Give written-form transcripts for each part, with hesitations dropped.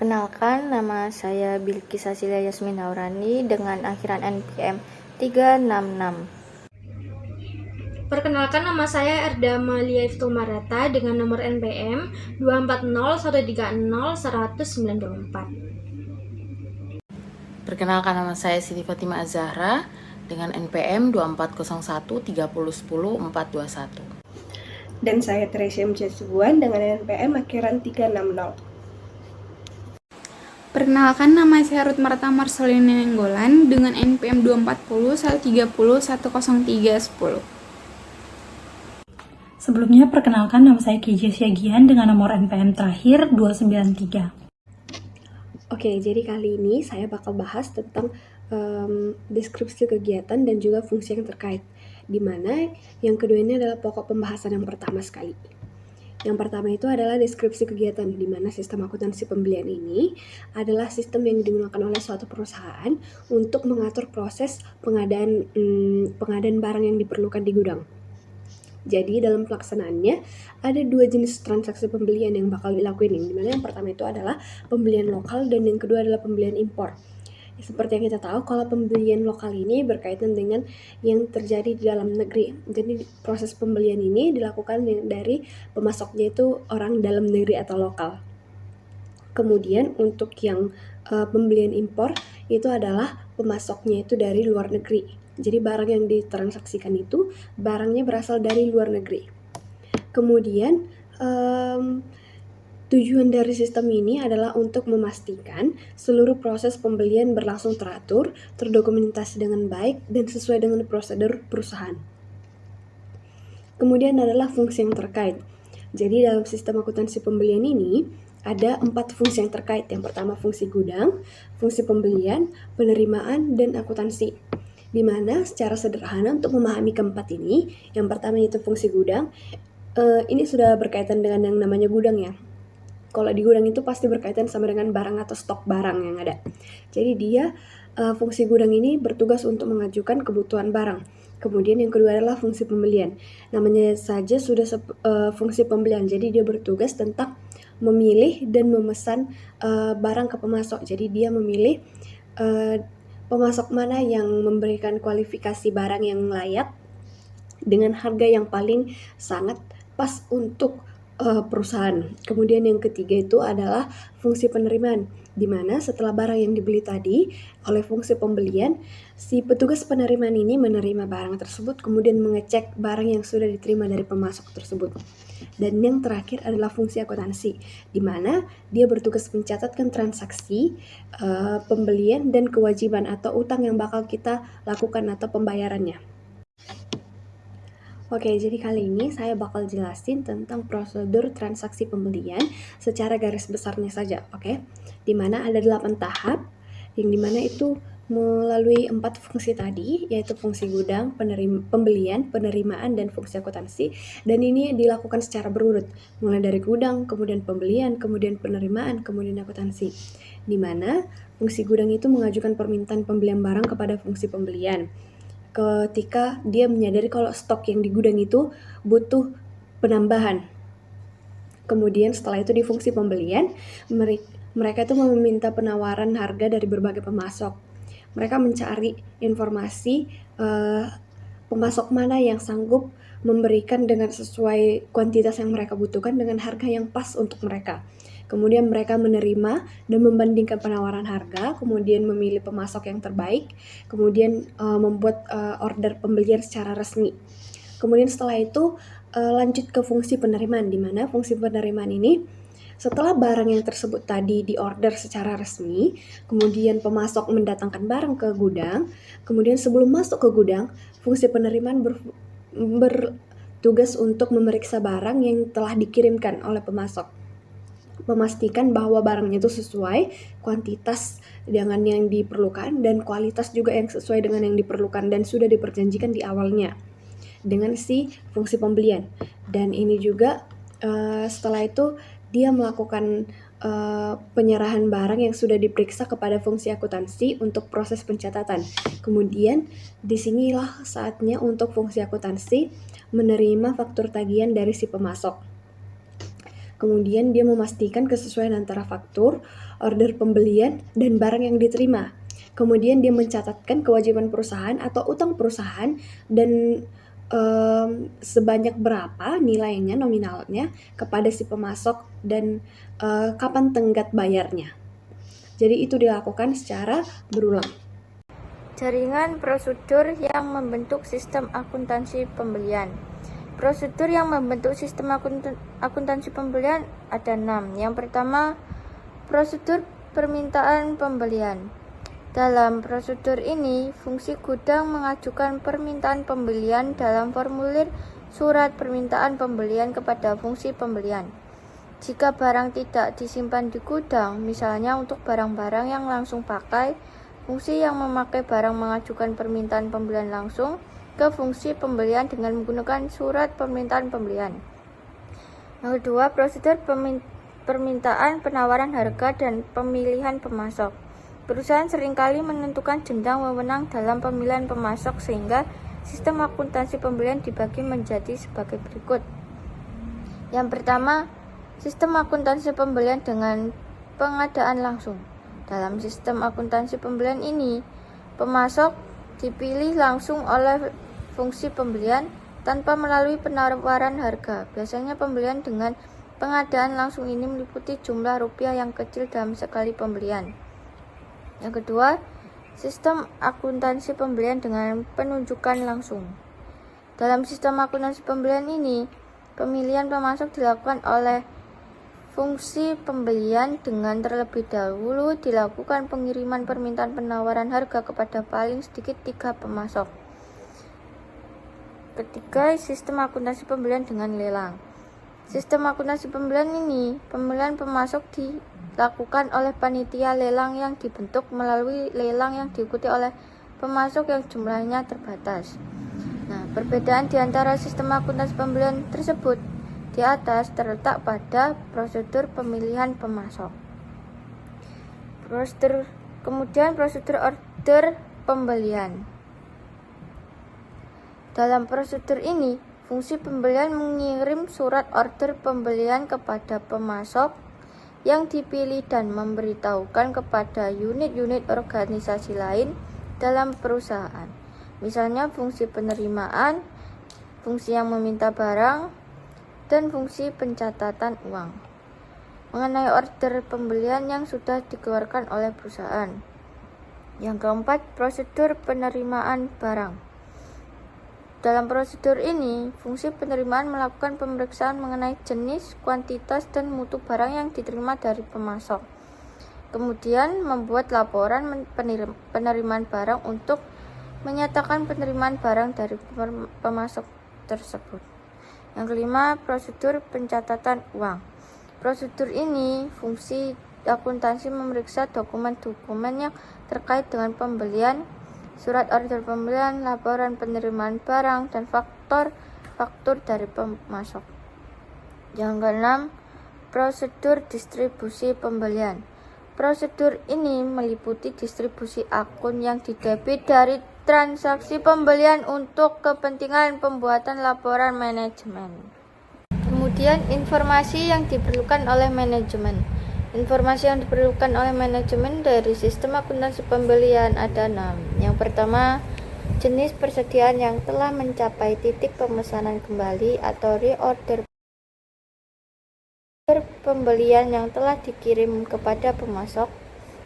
Perkenalkan, nama saya Bilqis Asilia Yasmin Naurani dengan akhiran NPM 366. Perkenalkan, nama saya Erda Malia Iftumarata dengan nomor NPM 240130194. Perkenalkan, nama saya Siti Fatimah Az-Zahra dengan NPM 240130100421. Dan saya Teresia Mjasubuan dengan NPM akhiran 360. Perkenalkan, nama saya Ruth Marta Marcelina Nenggolan dengan NPM 24013010310. Sebelumnya, perkenalkan, nama saya KJ Syagian dengan nomor NPM terakhir 293. Oke, jadi kali ini saya bakal bahas tentang deskripsi kegiatan dan juga fungsi yang terkait, di mana yang kedua ini adalah pokok pembahasan yang pertama sekali. Yang pertama itu adalah deskripsi kegiatan, di mana sistem akuntansi pembelian ini adalah sistem yang digunakan oleh suatu perusahaan untuk mengatur proses pengadaan barang yang diperlukan di gudang. Jadi dalam pelaksanaannya ada dua jenis transaksi pembelian yang bakal dilakuin, di mana yang pertama itu adalah pembelian lokal dan yang kedua adalah pembelian impor. Seperti yang kita tahu, kalau pembelian lokal ini berkaitan dengan yang terjadi di dalam negeri. Jadi proses pembelian ini dilakukan dari pemasoknya itu orang dalam negeri atau lokal. Kemudian untuk yang pembelian impor itu adalah pemasoknya itu dari luar negeri. Jadi barang yang ditransaksikan itu barangnya berasal dari luar negeri. Kemudian tujuan dari sistem ini adalah untuk memastikan seluruh proses pembelian berlangsung teratur, terdokumentasi dengan baik, dan sesuai dengan prosedur perusahaan. Kemudian adalah fungsi yang terkait. Jadi dalam sistem akuntansi pembelian ini ada 4 fungsi yang terkait. Yang pertama fungsi gudang, fungsi pembelian, penerimaan, dan akuntansi. Di mana secara sederhana untuk memahami keempat ini, yang pertama itu fungsi gudang. Ini sudah berkaitan dengan yang namanya gudang ya. Kalau di gudang itu pasti berkaitan sama dengan barang atau stok barang yang ada. Jadi dia fungsi gudang ini bertugas untuk mengajukan kebutuhan barang. Kemudian yang kedua adalah fungsi pembelian. Namanya saja sudah fungsi pembelian. Jadi dia bertugas tentang memilih dan memesan barang ke pemasok. Jadi dia memilih pemasok mana yang memberikan kualifikasi barang yang layak dengan harga yang paling sangat pas untuk perusahaan. Kemudian yang ketiga itu adalah fungsi penerimaan, di mana setelah barang yang dibeli tadi oleh fungsi pembelian, si petugas penerimaan ini menerima barang tersebut kemudian mengecek barang yang sudah diterima dari pemasok tersebut. Dan yang terakhir adalah fungsi akuntansi, di mana dia bertugas mencatatkan transaksi pembelian dan kewajiban atau utang yang bakal kita lakukan atau pembayarannya. Oke, jadi kali ini saya bakal jelasin tentang prosedur transaksi pembelian secara garis besarnya saja, oke? Dimana ada 8 tahap, yang dimana itu melalui 4 fungsi tadi, yaitu fungsi gudang, pembelian, penerimaan, dan fungsi akuntansi. Dan ini dilakukan secara berurut, mulai dari gudang, kemudian pembelian, kemudian penerimaan, kemudian akuntansi. Dimana fungsi gudang itu mengajukan permintaan pembelian barang kepada fungsi pembelian ketika dia menyadari kalau stok yang di gudang itu butuh penambahan. Kemudian setelah itu di fungsi pembelian, mereka itu meminta penawaran harga dari berbagai pemasok. Mereka mencari informasi pemasok mana yang sanggup memberikan dengan sesuai kuantitas yang mereka butuhkan dengan harga yang pas untuk mereka. Kemudian mereka menerima dan membandingkan penawaran harga, kemudian memilih pemasok yang terbaik, kemudian membuat order pembelian secara resmi. Kemudian setelah itu lanjut ke fungsi penerimaan, di mana fungsi penerimaan ini setelah barang yang tersebut tadi diorder secara resmi, kemudian pemasok mendatangkan barang ke gudang, kemudian sebelum masuk ke gudang, fungsi penerimaan bertugas untuk memeriksa barang yang telah dikirimkan oleh pemasok. Memastikan bahwa barangnya itu sesuai kuantitas dengan yang diperlukan dan kualitas juga yang sesuai dengan yang diperlukan dan sudah diperjanjikan di awalnya dengan si fungsi pembelian. Dan ini juga setelah itu dia melakukan penyerahan barang yang sudah diperiksa kepada fungsi akuntansi untuk proses pencatatan. Kemudian disinilah saatnya untuk fungsi akuntansi menerima faktur tagihan dari si pemasok. Kemudian dia memastikan kesesuaian antara faktur, order pembelian, dan barang yang diterima. Kemudian dia mencatatkan kewajiban perusahaan atau utang perusahaan dan sebanyak berapa nilainya, nominalnya kepada si pemasok dan kapan tenggat bayarnya. Jadi itu dilakukan secara berulang. Jaringan prosedur yang membentuk sistem akuntansi pembelian. Prosedur yang membentuk sistem akuntansi pembelian ada 6. Yang pertama, prosedur permintaan pembelian. Dalam prosedur ini, fungsi gudang mengajukan permintaan pembelian dalam formulir surat permintaan pembelian kepada fungsi pembelian. Jika barang tidak disimpan di gudang, misalnya untuk barang-barang yang langsung pakai, fungsi yang memakai barang mengajukan permintaan pembelian langsung ke fungsi pembelian dengan menggunakan surat permintaan pembelian. Yang kedua, prosedur permintaan penawaran harga dan pemilihan pemasok. Perusahaan seringkali menentukan jenjang wewenang dalam pemilihan pemasok sehingga sistem akuntansi pembelian dibagi menjadi sebagai berikut. Yang pertama, sistem akuntansi pembelian dengan pengadaan langsung. Dalam sistem akuntansi pembelian ini, pemasok dipilih langsung oleh fungsi pembelian tanpa melalui penawaran harga. Biasanya pembelian dengan pengadaan langsung ini meliputi jumlah rupiah yang kecil dalam sekali pembelian. Yang kedua, sistem akuntansi pembelian dengan penunjukan langsung. Dalam sistem akuntansi pembelian ini, pemilihan pemasok dilakukan oleh fungsi pembelian dengan terlebih dahulu dilakukan pengiriman permintaan penawaran harga kepada paling sedikit 3 pemasok. Ketiga, sistem akuntansi pembelian dengan lelang. Sistem akuntansi pembelian ini, pemilihan pemasok dilakukan oleh panitia lelang yang dibentuk melalui lelang yang diikuti oleh pemasok yang jumlahnya terbatas. Nah, perbedaan di antara sistem akuntansi pembelian tersebut di atas terletak pada prosedur pemilihan pemasok. Kemudian prosedur order pembelian. Dalam prosedur ini, fungsi pembelian mengirim surat order pembelian kepada pemasok yang dipilih dan memberitahukan kepada unit-unit organisasi lain dalam perusahaan. Misalnya fungsi penerimaan, fungsi yang meminta barang, dan fungsi pencatatan uang. Mengenai order pembelian yang sudah dikeluarkan oleh perusahaan. Yang keempat, prosedur penerimaan barang. Dalam prosedur ini, fungsi penerimaan melakukan pemeriksaan mengenai jenis, kuantitas, dan mutu barang yang diterima dari pemasok. Kemudian membuat laporan penerimaan barang untuk menyatakan penerimaan barang dari pemasok tersebut. Yang kelima, prosedur pencatatan uang. Prosedur ini fungsi akuntansi memeriksa dokumen-dokumen yang terkait dengan pembelian, surat order pembelian, laporan penerimaan barang, dan faktur dari pemasok. Yang keenam, prosedur distribusi pembelian. Prosedur ini meliputi distribusi akun yang didebit dari transaksi pembelian untuk kepentingan pembuatan laporan manajemen. Kemudian, informasi yang diperlukan oleh manajemen. Informasi yang diperlukan oleh manajemen dari sistem akuntansi pembelian ada 6. Yang pertama, jenis persediaan yang telah mencapai titik pemesanan kembali atau reorder pembelian yang telah dikirim kepada pemasok.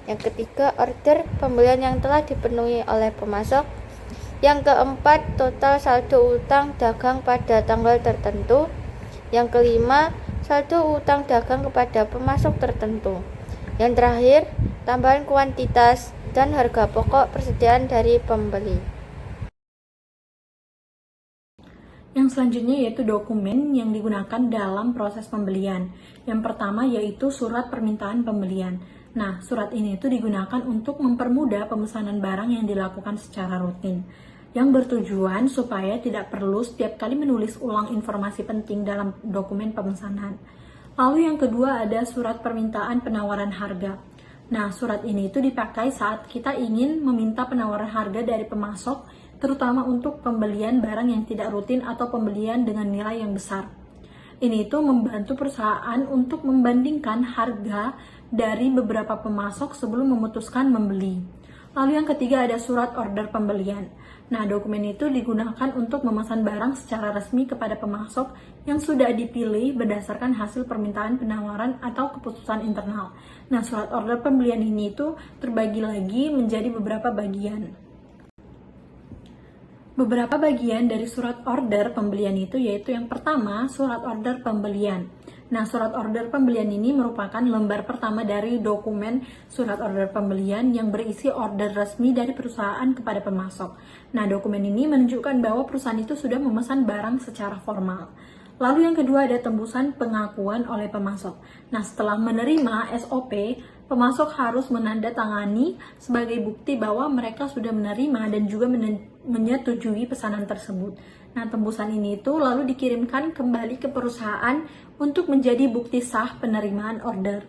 Yang ketiga, order pembelian yang telah dipenuhi oleh pemasok. Yang keempat, total saldo utang dagang pada tanggal tertentu. Yang kelima, saldo utang dagang kepada pemasok tertentu. Yang terakhir, tambahan kuantitas dan harga pokok persediaan dari pembeli. Yang selanjutnya yaitu dokumen yang digunakan dalam proses pembelian. Yang pertama yaitu surat permintaan pembelian. Nah, surat ini itu digunakan untuk mempermudah pemesanan barang yang dilakukan secara rutin, yang bertujuan supaya tidak perlu setiap kali menulis ulang informasi penting dalam dokumen pemesanan. Lalu yang kedua ada surat permintaan penawaran harga. Nah, surat ini itu dipakai saat kita ingin meminta penawaran harga dari pemasok, terutama untuk pembelian barang yang tidak rutin atau pembelian dengan nilai yang besar. Ini itu membantu perusahaan untuk membandingkan harga dari beberapa pemasok sebelum memutuskan membeli. Lalu yang ketiga ada surat order pembelian. Nah, dokumen itu digunakan untuk memesan barang secara resmi kepada pemasok yang sudah dipilih berdasarkan hasil permintaan penawaran atau keputusan internal. Nah, surat order pembelian ini itu terbagi lagi menjadi beberapa bagian. Beberapa bagian dari surat order pembelian itu yaitu yang pertama, surat order pembelian. Nah, surat order pembelian ini merupakan lembar pertama dari dokumen surat order pembelian yang berisi order resmi dari perusahaan kepada pemasok. Nah, dokumen ini menunjukkan bahwa perusahaan itu sudah memesan barang secara formal. Lalu yang kedua ada tembusan pengakuan oleh pemasok. Nah, setelah menerima SOP, pemasok harus menandatangani sebagai bukti bahwa mereka sudah menerima dan juga menyetujui pesanan tersebut. Nah, tembusan ini itu lalu dikirimkan kembali ke perusahaan untuk menjadi bukti sah penerimaan order.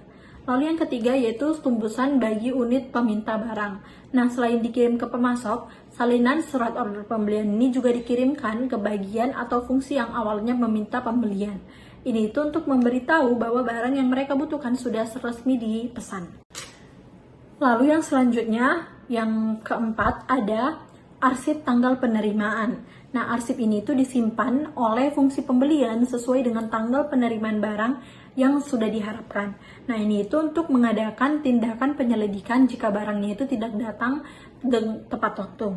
Lalu yang ketiga yaitu tembusan bagi unit peminta barang. Nah, selain dikirim ke pemasok, salinan surat order pembelian ini juga dikirimkan ke bagian atau fungsi yang awalnya meminta pembelian. Ini itu untuk memberitahu bahwa barang yang mereka butuhkan sudah resmi dipesan. Lalu yang selanjutnya, yang keempat ada arsip tanggal penerimaan. Nah, arsip ini itu disimpan oleh fungsi pembelian sesuai dengan tanggal penerimaan barang yang sudah diharapkan. Nah, ini itu untuk mengadakan tindakan penyelidikan jika barangnya itu tidak datang tepat waktu.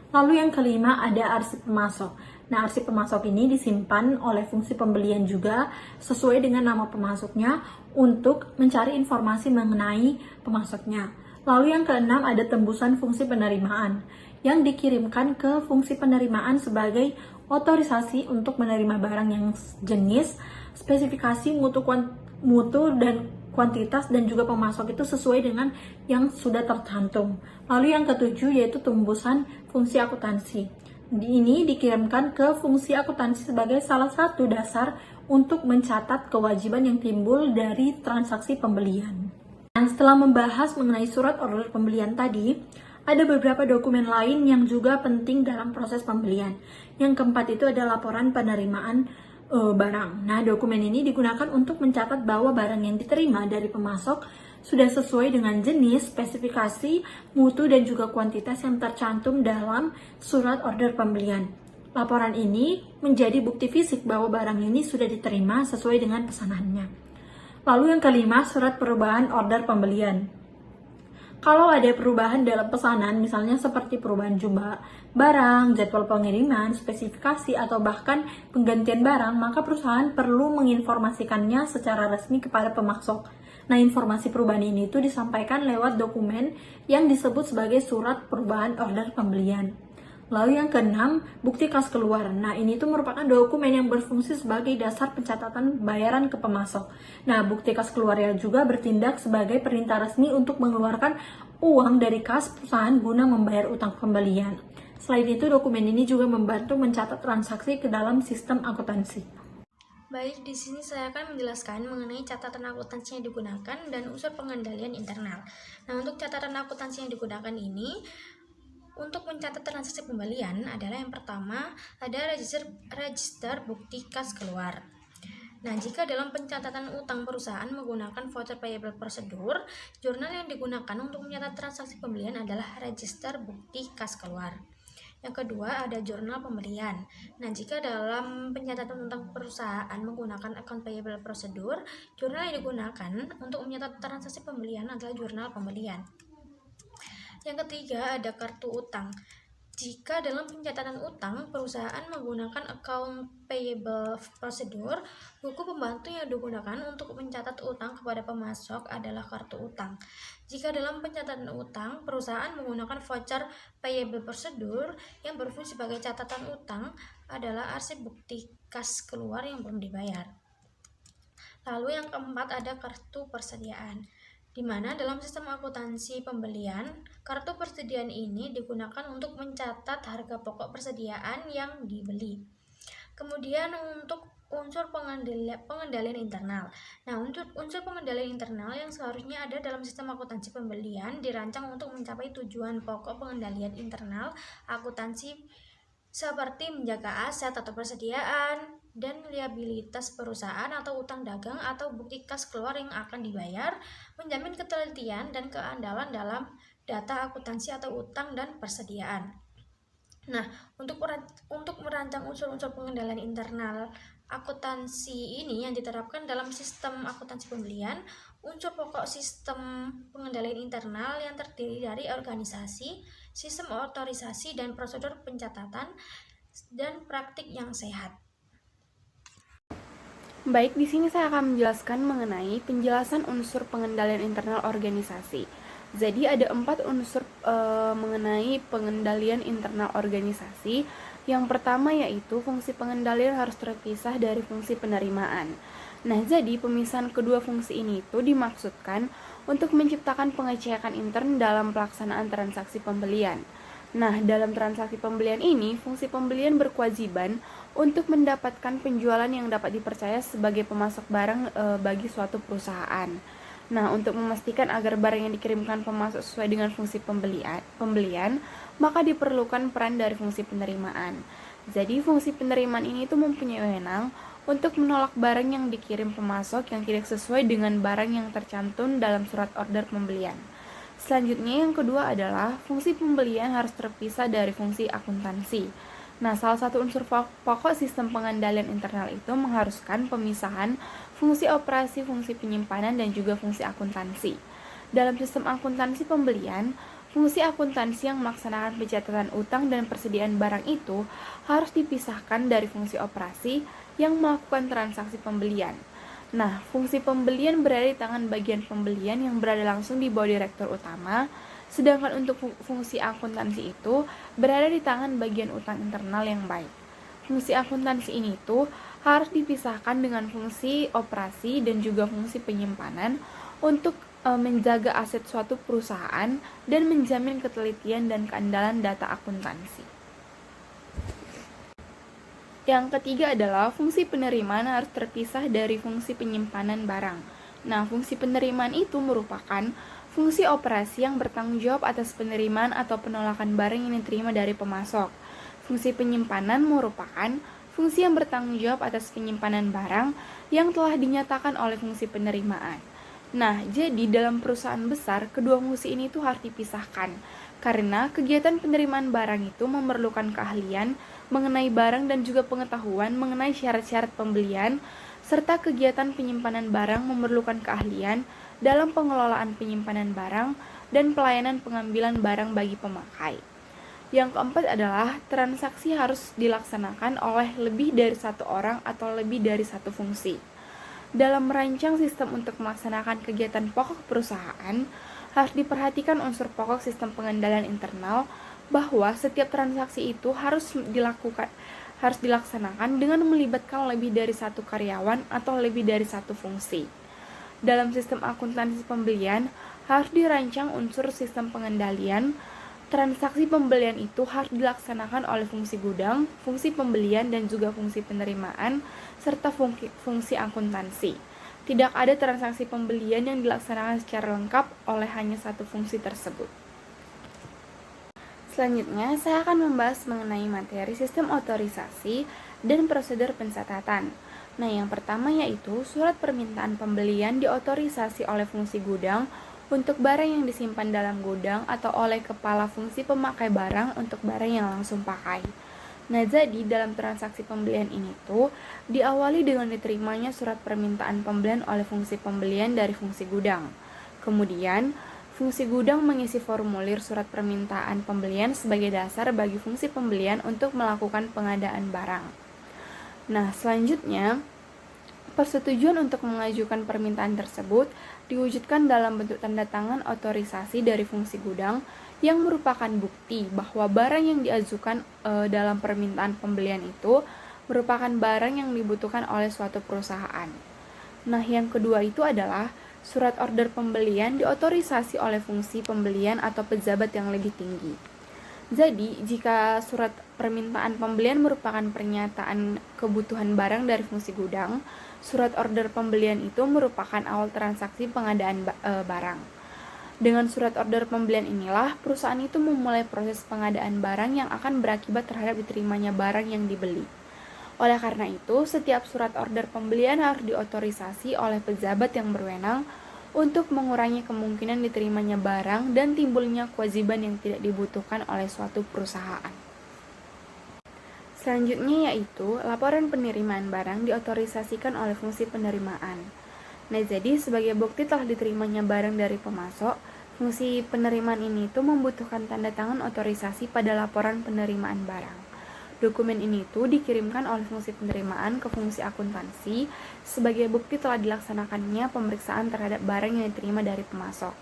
Lalu yang kelima ada arsip pemasok. Nah, arsip pemasok ini disimpan oleh fungsi pembelian juga sesuai dengan nama pemasoknya untuk mencari informasi mengenai pemasoknya. Lalu yang keenam ada tembusan fungsi penerimaan yang dikirimkan ke fungsi penerimaan sebagai otorisasi untuk menerima barang yang jenis, spesifikasi mutu dan kuantitas dan juga pemasok itu sesuai dengan yang sudah tercantum. Lalu yang ketujuh yaitu tembusan fungsi akuntansi. Ini dikirimkan ke fungsi akuntansi sebagai salah satu dasar untuk mencatat kewajiban yang timbul dari transaksi pembelian. Dan setelah membahas mengenai surat order pembelian tadi, ada beberapa dokumen lain yang juga penting dalam proses pembelian. Yang keempat itu ada laporan penerimaan barang. Nah, dokumen ini digunakan untuk mencatat bahwa barang yang diterima dari pemasok sudah sesuai dengan jenis, spesifikasi, mutu, dan juga kuantitas yang tercantum dalam surat order pembelian. Laporan ini menjadi bukti fisik bahwa barang ini sudah diterima sesuai dengan pesanannya. Lalu yang kelima, surat perubahan order pembelian. Kalau ada perubahan dalam pesanan, misalnya seperti perubahan jumlah barang, jadwal pengiriman, spesifikasi, atau bahkan penggantian barang, maka perusahaan perlu menginformasikannya secara resmi kepada pemasok. Nah, informasi perubahan ini itu disampaikan lewat dokumen yang disebut sebagai surat perubahan order pembelian. Lalu yang keenam, bukti kas keluar. Nah, ini itu merupakan dokumen yang berfungsi sebagai dasar pencatatan bayaran ke pemasok. Nah, bukti kas keluar juga bertindak sebagai perintah resmi untuk mengeluarkan uang dari kas perusahaan guna membayar utang pembelian. Selain itu, dokumen ini juga membantu mencatat transaksi ke dalam sistem akuntansi. Baik, di sini saya akan menjelaskan mengenai catatan akuntansi yang digunakan dan unsur pengendalian internal. Nah, untuk catatan akuntansi yang digunakan ini, untuk mencatat transaksi pembelian adalah yang pertama ada register bukti kas keluar. Nah, jika dalam pencatatan utang perusahaan menggunakan voucher payable procedure, jurnal yang digunakan untuk mencatat transaksi pembelian adalah register bukti kas keluar. Yang kedua ada jurnal pembelian. Nah, jika dalam pencatatan utang perusahaan menggunakan account payable procedure, jurnal yang digunakan untuk mencatat transaksi pembelian adalah jurnal pembelian. Yang ketiga ada kartu utang. Jika dalam pencatatan utang perusahaan menggunakan account payable procedure, buku pembantu yang digunakan untuk mencatat utang kepada pemasok adalah kartu utang. Jika dalam pencatatan utang perusahaan menggunakan voucher payable procedure, yang berfungsi sebagai catatan utang adalah arsip bukti kas keluar yang belum dibayar. Lalu yang keempat ada kartu persediaan, di mana dalam sistem akuntansi pembelian, kartu persediaan ini digunakan untuk mencatat harga pokok persediaan yang dibeli. Kemudian untuk unsur pengendalian internal. Nah, untuk unsur pengendalian internal yang seharusnya ada dalam sistem akuntansi pembelian dirancang untuk mencapai tujuan pokok pengendalian internal akuntansi seperti menjaga aset atau persediaan, dan liabilitas perusahaan atau utang dagang atau bukti kas keluar yang akan dibayar, menjamin ketelitian dan keandalan dalam data akuntansi atau utang dan persediaan. Nah, untuk merancang unsur-unsur pengendalian internal akuntansi ini yang diterapkan dalam sistem akuntansi pembelian, unsur pokok sistem pengendalian internal yang terdiri dari organisasi, sistem otorisasi, dan prosedur pencatatan dan praktik yang sehat. Baik, di sini saya akan menjelaskan mengenai penjelasan unsur pengendalian internal organisasi. Jadi ada 4 unsur mengenai pengendalian internal organisasi. Yang pertama yaitu fungsi pengendalian harus terpisah dari fungsi penerimaan. Nah, jadi pemisahan kedua fungsi ini itu dimaksudkan untuk menciptakan pengecekan intern dalam pelaksanaan transaksi pembelian. Nah, dalam transaksi pembelian ini, fungsi pembelian berkewajiban untuk mendapatkan penjualan yang dapat dipercaya sebagai pemasok barang bagi suatu perusahaan. Nah, untuk memastikan agar barang yang dikirimkan pemasok sesuai dengan fungsi pembelian, maka diperlukan peran dari fungsi penerimaan. Jadi, fungsi penerimaan ini itu mempunyai wewenang untuk menolak barang yang dikirim pemasok yang tidak sesuai dengan barang yang tercantum dalam surat order pembelian. Selanjutnya yang kedua adalah fungsi pembelian harus terpisah dari fungsi akuntansi. Nah, salah satu unsur pokok sistem pengendalian internal itu mengharuskan pemisahan fungsi operasi, fungsi penyimpanan, dan juga fungsi akuntansi. Dalam sistem akuntansi pembelian, fungsi akuntansi yang melaksanakan pencatatan utang dan persediaan barang itu harus dipisahkan dari fungsi operasi yang melakukan transaksi pembelian. Nah, fungsi pembelian berada di tangan bagian pembelian yang berada langsung di bawah direktur utama, sedangkan untuk fungsi akuntansi itu berada di tangan bagian utang internal yang baik. Fungsi akuntansi ini itu harus dipisahkan dengan fungsi operasi dan juga fungsi penyimpanan untuk menjaga aset suatu perusahaan dan menjamin ketelitian dan keandalan data akuntansi. Yang ketiga adalah fungsi penerimaan harus terpisah dari fungsi penyimpanan barang. Nah, fungsi penerimaan itu merupakan fungsi operasi yang bertanggung jawab atas penerimaan atau penolakan barang yang diterima dari pemasok. Fungsi penyimpanan merupakan fungsi yang bertanggung jawab atas penyimpanan barang yang telah dinyatakan oleh fungsi penerimaan. Nah, jadi dalam perusahaan besar, kedua fungsi ini tuh harus dipisahkan karena kegiatan penerimaan barang itu memerlukan keahlian mengenai barang dan juga pengetahuan mengenai syarat-syarat pembelian, serta kegiatan penyimpanan barang memerlukan keahlian dalam pengelolaan penyimpanan barang dan pelayanan pengambilan barang bagi pemakai. Yang keempat adalah transaksi harus dilaksanakan oleh lebih dari satu orang atau lebih dari satu fungsi. Dalam merancang sistem untuk melaksanakan kegiatan pokok perusahaan, harus diperhatikan unsur pokok sistem pengendalian internal bahwa setiap transaksi itu harus dilaksanakan dengan melibatkan lebih dari satu karyawan atau lebih dari satu fungsi. Dalam sistem akuntansi pembelian, harus dirancang unsur sistem pengendalian. Transaksi pembelian itu harus dilaksanakan oleh fungsi gudang, fungsi pembelian, dan juga fungsi penerimaan, serta fungsi akuntansi. Tidak ada transaksi pembelian yang dilaksanakan secara lengkap oleh hanya satu fungsi tersebut. Selanjutnya, saya akan membahas mengenai materi sistem otorisasi dan prosedur pencatatan. Nah, yang pertama yaitu surat permintaan pembelian diotorisasi oleh fungsi gudang untuk barang yang disimpan dalam gudang atau oleh kepala fungsi pemakai barang untuk barang yang langsung pakai. Nah, jadi dalam transaksi pembelian ini tuh diawali dengan diterimanya surat permintaan pembelian oleh fungsi pembelian dari fungsi gudang. Kemudian, fungsi gudang mengisi formulir surat permintaan pembelian sebagai dasar bagi fungsi pembelian untuk melakukan pengadaan barang. Nah, selanjutnya, persetujuan untuk mengajukan permintaan tersebut diwujudkan dalam bentuk tanda tangan otorisasi dari fungsi gudang yang merupakan bukti bahwa barang yang diajukan dalam permintaan pembelian itu merupakan barang yang dibutuhkan oleh suatu perusahaan. Nah, yang kedua itu adalah surat order pembelian diotorisasi oleh fungsi pembelian atau pejabat yang lebih tinggi. Jadi, jika surat permintaan pembelian merupakan pernyataan kebutuhan barang dari fungsi gudang, surat order pembelian itu merupakan awal transaksi pengadaan barang. Dengan surat order pembelian inilah, perusahaan itu memulai proses pengadaan barang yang akan berakibat terhadap diterimanya barang yang dibeli. Oleh karena itu, setiap surat order pembelian harus diotorisasi oleh pejabat yang berwenang untuk mengurangi kemungkinan diterimanya barang dan timbulnya kewajiban yang tidak dibutuhkan oleh suatu perusahaan. Selanjutnya yaitu, laporan penerimaan barang diotorisasikan oleh fungsi penerimaan. Nah, jadi sebagai bukti telah diterimanya barang dari pemasok, fungsi penerimaan ini itu membutuhkan tanda tangan otorisasi pada laporan penerimaan barang. Dokumen ini itu dikirimkan oleh fungsi penerimaan ke fungsi akuntansi sebagai bukti telah dilaksanakannya pemeriksaan terhadap barang yang diterima dari pemasok.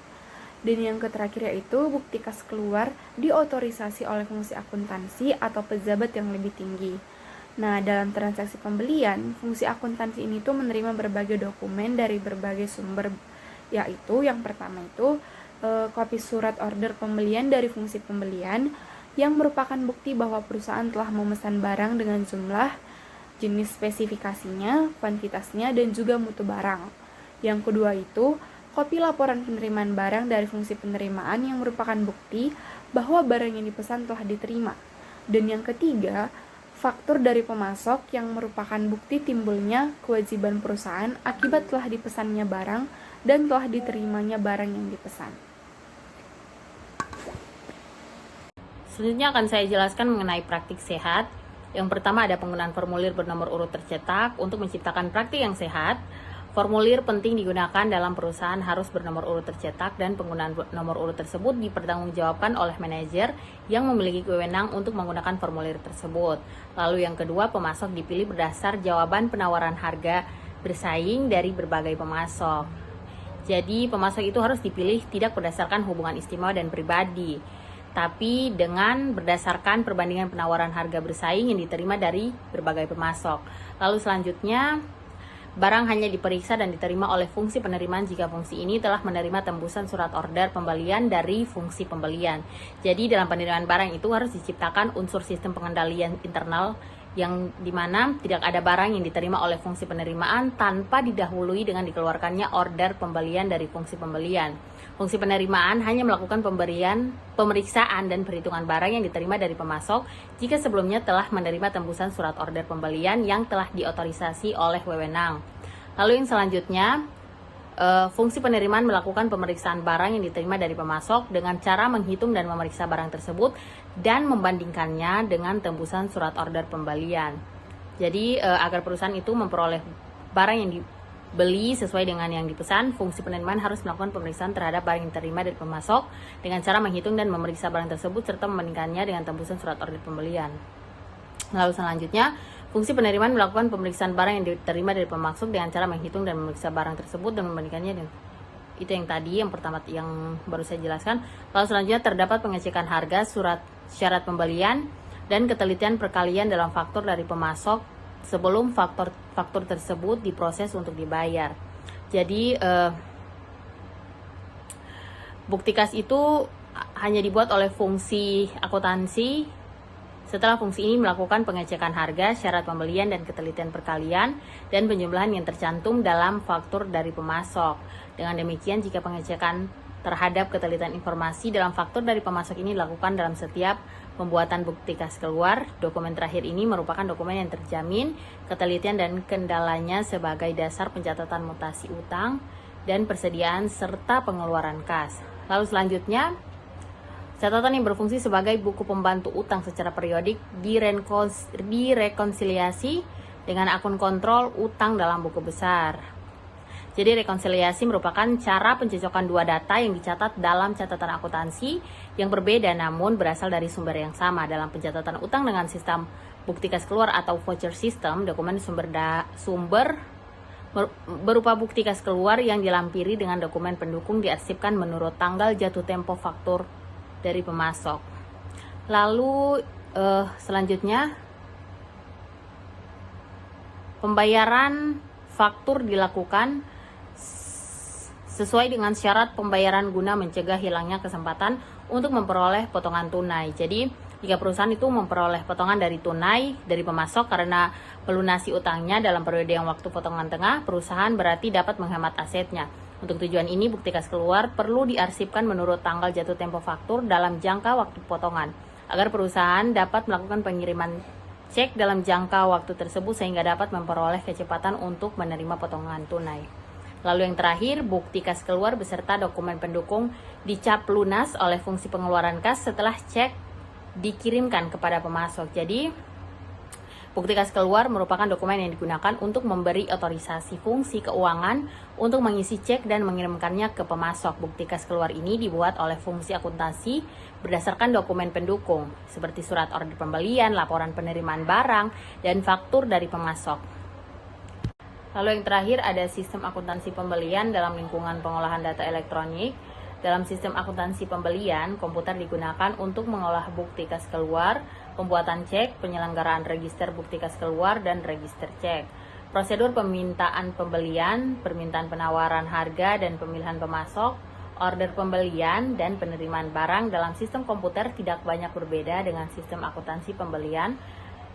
Dan yang terakhir yaitu bukti kas keluar diotorisasi oleh fungsi akuntansi atau pejabat yang lebih tinggi. Nah, dalam transaksi pembelian, fungsi akuntansi ini tuh menerima berbagai dokumen dari berbagai sumber, yaitu yang pertama itu kopi surat order pembelian dari fungsi pembelian yang merupakan bukti bahwa perusahaan telah memesan barang dengan jumlah, jenis spesifikasinya, kuantitasnya, dan juga mutu barang. Yang kedua itu kopi laporan penerimaan barang dari fungsi penerimaan yang merupakan bukti bahwa barang yang dipesan telah diterima. Dan yang ketiga, faktur dari pemasok yang merupakan bukti timbulnya kewajiban perusahaan akibat telah dipesannya barang dan telah diterimanya barang yang dipesan. Selanjutnya akan saya jelaskan mengenai praktik sehat. Yang pertama ada penggunaan formulir bernomor urut tercetak. Untuk menciptakan praktik yang sehat, formulir penting digunakan dalam perusahaan harus bernomor urut tercetak dan penggunaan nomor urut tersebut dipertanggungjawabkan oleh manajer yang memiliki wewenang untuk menggunakan formulir tersebut. Lalu yang kedua, pemasok dipilih berdasar jawaban penawaran harga bersaing dari berbagai pemasok. Jadi pemasok itu harus dipilih tidak berdasarkan hubungan istimewa dan pribadi, tapi dengan berdasarkan perbandingan penawaran harga bersaing yang diterima dari berbagai pemasok. Lalu selanjutnya, barang hanya diperiksa dan diterima oleh fungsi penerimaan jika fungsi ini telah menerima tembusan surat order pembelian dari fungsi pembelian. Jadi dalam penerimaan barang itu harus diciptakan unsur sistem pengendalian internal yang dimana tidak ada barang yang diterima oleh fungsi penerimaan tanpa didahului dengan dikeluarkannya order pembelian dari fungsi pembelian. Fungsi penerimaan hanya melakukan pemeriksaan dan perhitungan barang yang diterima dari pemasok jika sebelumnya telah menerima tembusan surat order pembelian yang telah diotorisasi oleh wewenang. Lalu yang selanjutnya, fungsi penerimaan melakukan pemeriksaan barang yang diterima dari pemasok dengan cara menghitung dan memeriksa barang tersebut dan membandingkannya dengan tembusan surat order pembelian. Jadi agar perusahaan itu memperoleh barang yang dibeli sesuai dengan yang dipesan, fungsi penerimaan harus melakukan pemeriksaan terhadap barang yang diterima dari pemasok dengan cara menghitung dan memeriksa barang tersebut serta membandingkannya dengan tembusan surat order pembelian. Lalu selanjutnya, fungsi penerimaan melakukan pemeriksaan barang yang diterima dari pemasok dengan cara menghitung dan memeriksa barang tersebut dan membandingkannya dengan itu yang tadi, yang pertama yang baru saya jelaskan. Lalu selanjutnya terdapat pengecekan harga, surat syarat pembelian, dan ketelitian perkalian dalam faktur dari pemasok sebelum faktur tersebut diproses untuk dibayar. Jadi bukti kas itu hanya dibuat oleh fungsi akuntansi setelah fungsi ini melakukan pengecekan harga, syarat pembelian, dan ketelitian perkalian dan penjumlahan yang tercantum dalam faktur dari pemasok. Dengan demikian, jika pengecekan terhadap ketelitian informasi dalam faktur dari pemasok ini dilakukan dalam setiap pembuatan bukti kas keluar, dokumen terakhir ini merupakan dokumen yang terjamin ketelitian dan kendalanya sebagai dasar pencatatan mutasi utang dan persediaan serta pengeluaran kas. Lalu selanjutnya, catatan yang berfungsi sebagai buku pembantu utang secara periodik direkonsiliasi dengan akun kontrol utang dalam buku besar. Jadi rekonsiliasi merupakan cara pencocokan dua data yang dicatat dalam catatan akuntansi yang berbeda namun berasal dari sumber yang sama. Dalam pencatatan utang dengan sistem bukti kas keluar atau voucher system, dokumen sumber berupa bukti kas keluar yang dilampiri dengan dokumen pendukung diarsipkan menurut tanggal jatuh tempo faktur dari pemasok. Lalu selanjutnya, pembayaran faktur dilakukan sesuai dengan syarat pembayaran guna mencegah hilangnya kesempatan untuk memperoleh potongan tunai. Jadi jika perusahaan itu memperoleh potongan dari tunai dari pemasok karena melunasi utangnya dalam periode yang waktu potongan tengah, perusahaan berarti dapat menghemat asetnya. Untuk tujuan ini, bukti kas keluar perlu diarsipkan menurut tanggal jatuh tempo faktur dalam jangka waktu potongan, agar perusahaan dapat melakukan pengiriman cek dalam jangka waktu tersebut sehingga dapat memperoleh kecepatan untuk menerima potongan tunai. Lalu yang terakhir, bukti kas keluar beserta dokumen pendukung dicap lunas oleh fungsi pengeluaran kas setelah cek dikirimkan kepada pemasok. Jadi, bukti kas keluar merupakan dokumen yang digunakan untuk memberi otorisasi fungsi keuangan untuk mengisi cek dan mengirimkannya ke pemasok. Bukti kas keluar ini dibuat oleh fungsi akuntansi berdasarkan dokumen pendukung, seperti surat order pembelian, laporan penerimaan barang, dan faktur dari pemasok. Lalu yang terakhir ada sistem akuntansi pembelian dalam lingkungan pengolahan data elektronik. Dalam sistem akuntansi pembelian, komputer digunakan untuk mengolah bukti kas keluar, pembuatan cek, penyelenggaraan register bukti kas keluar, dan register cek. Prosedur permintaan pembelian, permintaan penawaran harga dan pemilihan pemasok, order pembelian, dan penerimaan barang dalam sistem komputer tidak banyak berbeda dengan sistem akuntansi pembelian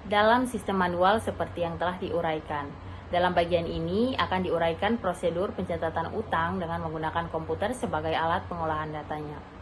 dalam sistem manual seperti yang telah diuraikan. Dalam bagian ini akan diuraikan prosedur pencatatan utang dengan menggunakan komputer sebagai alat pengolahan datanya.